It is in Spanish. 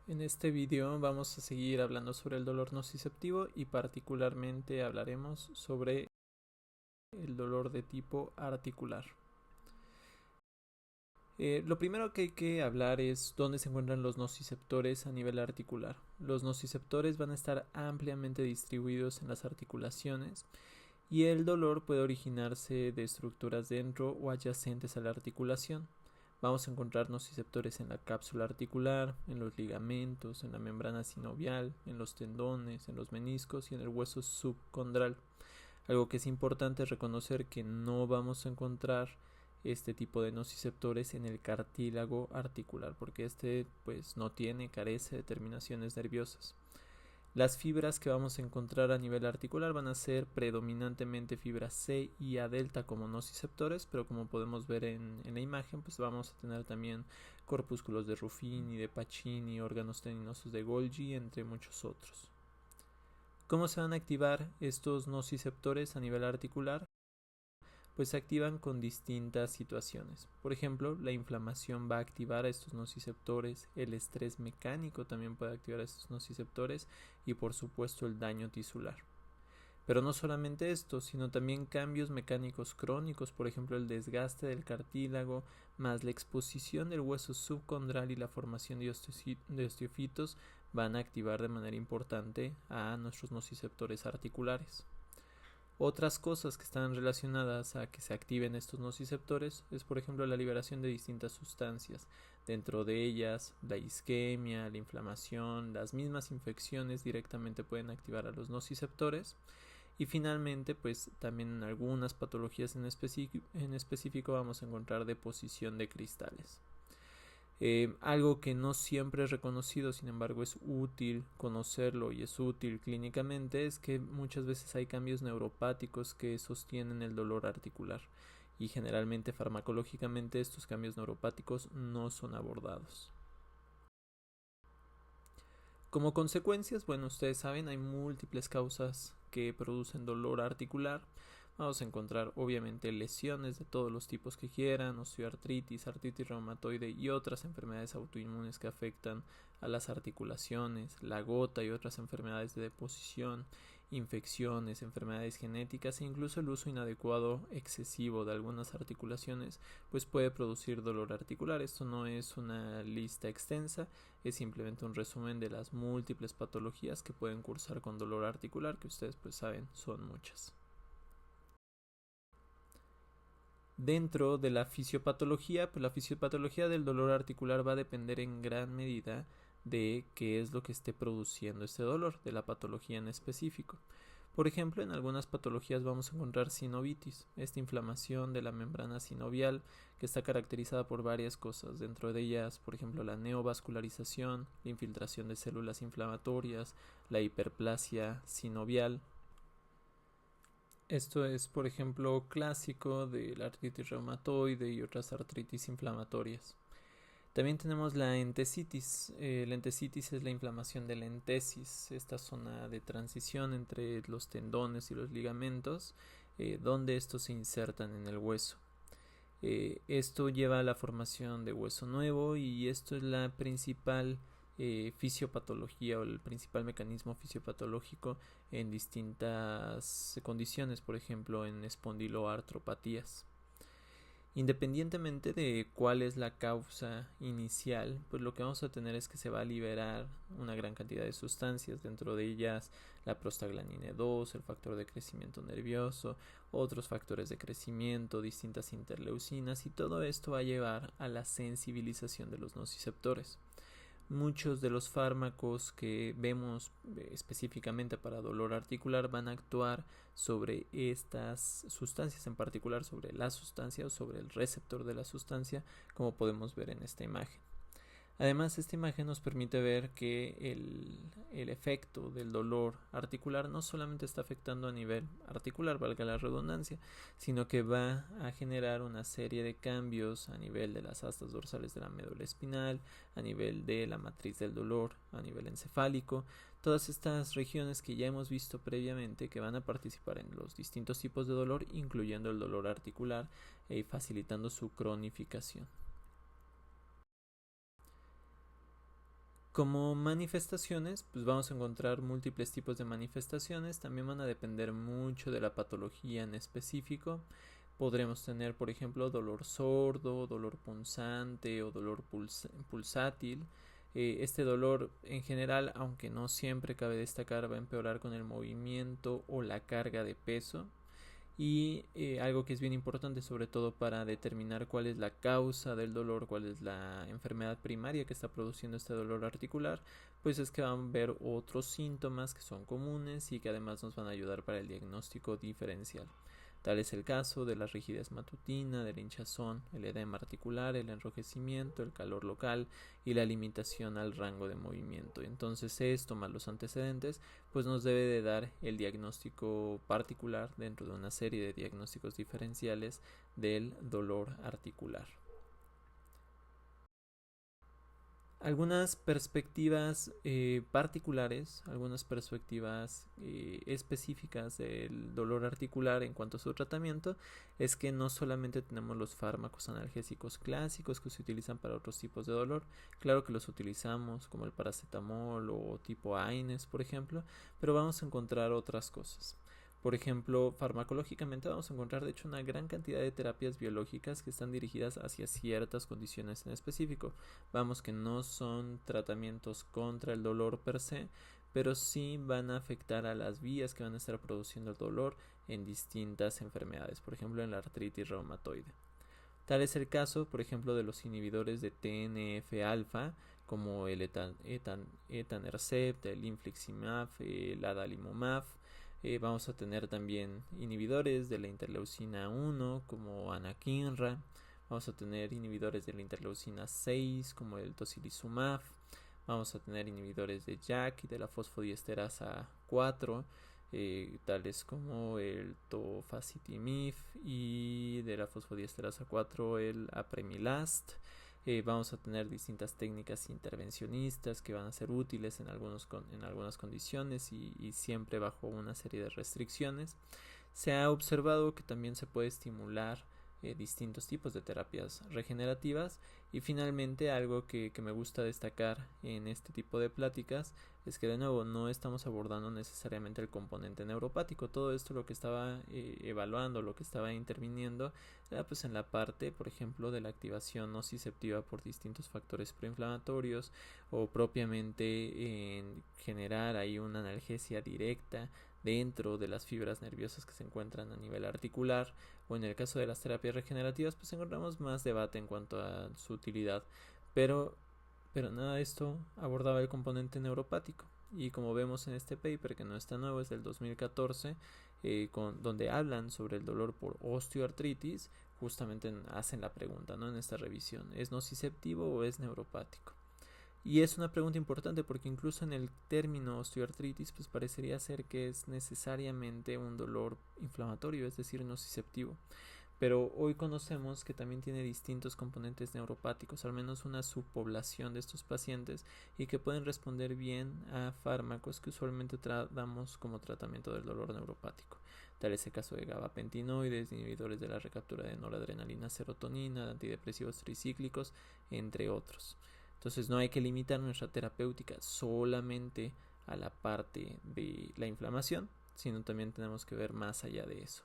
En este video vamos a seguir hablando sobre el dolor nociceptivo y particularmente hablaremos sobre el dolor de tipo articular. Lo primero que hay que hablar es dónde se encuentran los nociceptores a nivel articular. Los nociceptores van a estar ampliamente distribuidos en las articulaciones y el dolor puede originarse de estructuras dentro o adyacentes a la articulación. Vamos a encontrar nociceptores en la cápsula articular, en los ligamentos, en la membrana sinovial, en los tendones, en los meniscos y en el hueso subcondral. Algo que es importante es reconocer que no vamos a encontrar este tipo de nociceptores en el cartílago articular, porque este carece de terminaciones nerviosas. Las fibras que vamos a encontrar a nivel articular van a ser predominantemente fibras C y A delta como nociceptores, pero como podemos ver en la imagen, pues vamos a tener también corpúsculos de Ruffini, de Pacini, órganos tendinosos de Golgi, entre muchos otros. ¿Cómo se van a activar estos nociceptores a nivel articular? Pues se activan con distintas situaciones. Por ejemplo, la inflamación va a activar a estos nociceptores, el estrés mecánico también puede activar a estos nociceptores y por supuesto el daño tisular. Pero no solamente esto, sino también cambios mecánicos crónicos, por ejemplo el desgaste del cartílago, más la exposición del hueso subcondral y la formación de osteofitos van a activar de manera importante a nuestros nociceptores articulares. Otras cosas que están relacionadas a que se activen estos nociceptores es, por ejemplo, la liberación de distintas sustancias. Dentro de ellas, la isquemia, la inflamación, las mismas infecciones directamente pueden activar a los nociceptores. Y finalmente, pues también en algunas patologías en específico vamos a encontrar deposición de cristales. Algo que no siempre es reconocido, sin embargo es útil conocerlo y es útil clínicamente, es que muchas veces hay cambios neuropáticos que sostienen el dolor articular y generalmente farmacológicamente estos cambios neuropáticos no son abordados. Como consecuencias, ustedes saben, hay múltiples causas que producen dolor articular. Vamos a encontrar obviamente lesiones de todos los tipos que quieran, osteoartritis, artritis reumatoide y otras enfermedades autoinmunes que afectan a las articulaciones, la gota y otras enfermedades de deposición, infecciones, enfermedades genéticas e incluso el uso inadecuado excesivo de algunas articulaciones pues puede producir dolor articular. Esto no es una lista extensa, es simplemente un resumen de las múltiples patologías que pueden cursar con dolor articular, que ustedes pues saben son muchas. Dentro de la fisiopatología, pues la fisiopatología del dolor articular va a depender en gran medida de qué es lo que esté produciendo este dolor, de la patología en específico. Por ejemplo, en algunas patologías vamos a encontrar sinovitis, esta inflamación de la membrana sinovial que está caracterizada por varias cosas, dentro de ellas, por ejemplo, la neovascularización, la infiltración de células inflamatorias, la hiperplasia sinovial. Esto es, por ejemplo, clásico de la artritis reumatoide y otras artritis inflamatorias. También tenemos la entesitis. La entesitis es la inflamación de la entesis, esta zona de transición entre los tendones y los ligamentos, donde estos se insertan en el hueso. Esto lleva a la formación de hueso nuevo y esto es la principal fisiopatología o el principal mecanismo fisiopatológico en distintas condiciones, por ejemplo en espondiloartropatías. Independientemente de cuál es la causa inicial, pues lo que vamos a tener es que se va a liberar una gran cantidad de sustancias, dentro de ellas la prostaglandina 2, el factor de crecimiento nervioso, otros factores de crecimiento, distintas interleucinas, y todo esto va a llevar a la sensibilización de los nociceptores. Muchos de los fármacos que vemos específicamente para dolor articular van a actuar sobre estas sustancias, en particular sobre la sustancia o sobre el receptor de la sustancia, como podemos ver en esta imagen. Además, esta imagen nos permite ver que el efecto del dolor articular no solamente está afectando a nivel articular, valga la redundancia, sino que va a generar una serie de cambios a nivel de las astas dorsales de la médula espinal, a nivel de la matriz del dolor, a nivel encefálico, todas estas regiones que ya hemos visto previamente que van a participar en los distintos tipos de dolor, incluyendo el dolor articular, facilitando su cronificación. Como manifestaciones, pues vamos a encontrar múltiples tipos de manifestaciones, también van a depender mucho de la patología en específico. Podremos tener, por ejemplo, dolor sordo, dolor punzante o dolor pulsátil. Este dolor en general, aunque no siempre cabe destacar, va a empeorar con el movimiento o la carga de peso. Y algo que es bien importante, sobre todo para determinar cuál es la causa del dolor, cuál es la enfermedad primaria que está produciendo este dolor articular, pues es que van a ver otros síntomas que son comunes y que además nos van a ayudar para el diagnóstico diferencial. Tal es el caso de la rigidez matutina, de la hinchazón, el edema articular, el enrojecimiento, el calor local y la limitación al rango de movimiento. Entonces esto más los antecedentes pues nos debe de dar el diagnóstico particular dentro de una serie de diagnósticos diferenciales del dolor articular. Algunas perspectivas particulares, algunas perspectivas específicas del dolor articular en cuanto a su tratamiento es que no solamente tenemos los fármacos analgésicos clásicos que se utilizan para otros tipos de dolor, claro que los utilizamos como el paracetamol o tipo AINES por ejemplo, pero vamos a encontrar otras cosas. Por ejemplo, farmacológicamente vamos a encontrar de hecho una gran cantidad de terapias biológicas que están dirigidas hacia ciertas condiciones en específico. Vamos que no son tratamientos contra el dolor per se, pero sí van a afectar a las vías que van a estar produciendo el dolor en distintas enfermedades, por ejemplo en la artritis reumatoide. Tal es el caso, por ejemplo, de los inhibidores de TNF-alfa, como el etanercept, el infliximab, el adalimumab. Vamos a tener también inhibidores de la interleucina 1 como anakinra. Vamos a tener inhibidores de la interleucina 6 como el tocilizumab. Vamos a tener inhibidores de JAK y de la fosfodiesterasa 4, tales como el tofacitinib y de la fosfodiesterasa 4 el apremilast. Vamos a tener distintas técnicas intervencionistas que van a ser útiles en algunas condiciones y siempre bajo una serie de restricciones. Se ha observado que también se puede estimular distintos tipos de terapias regenerativas y finalmente algo que me gusta destacar en este tipo de pláticas es que de nuevo no estamos abordando necesariamente el componente neuropático. Todo esto lo que estaba evaluando, lo que estaba interviniendo era pues en la parte por ejemplo de la activación nociceptiva por distintos factores proinflamatorios o propiamente en generar ahí una analgesia directa dentro de las fibras nerviosas que se encuentran a nivel articular, o en el caso de las terapias regenerativas pues encontramos más debate en cuanto a su utilidad, pero nada de esto abordaba el componente neuropático. Y como vemos en este paper, que no está nuevo, es del 2014, donde hablan sobre el dolor por osteoartritis, justamente hacen la pregunta, ¿no? En esta revisión, ¿es nociceptivo o es neuropático? Y es una pregunta importante porque incluso en el término osteoartritis pues parecería ser que es necesariamente un dolor inflamatorio, es decir, nociceptivo. Pero hoy conocemos que también tiene distintos componentes neuropáticos, al menos una subpoblación de estos pacientes, y que pueden responder bien a fármacos que usualmente damos como tratamiento del dolor neuropático. Tal es el caso de gabapentinoides, inhibidores de la recaptura de noradrenalina, serotonina, antidepresivos tricíclicos, entre otros. Entonces no hay que limitar nuestra terapéutica solamente a la parte de la inflamación, sino también tenemos que ver más allá de eso.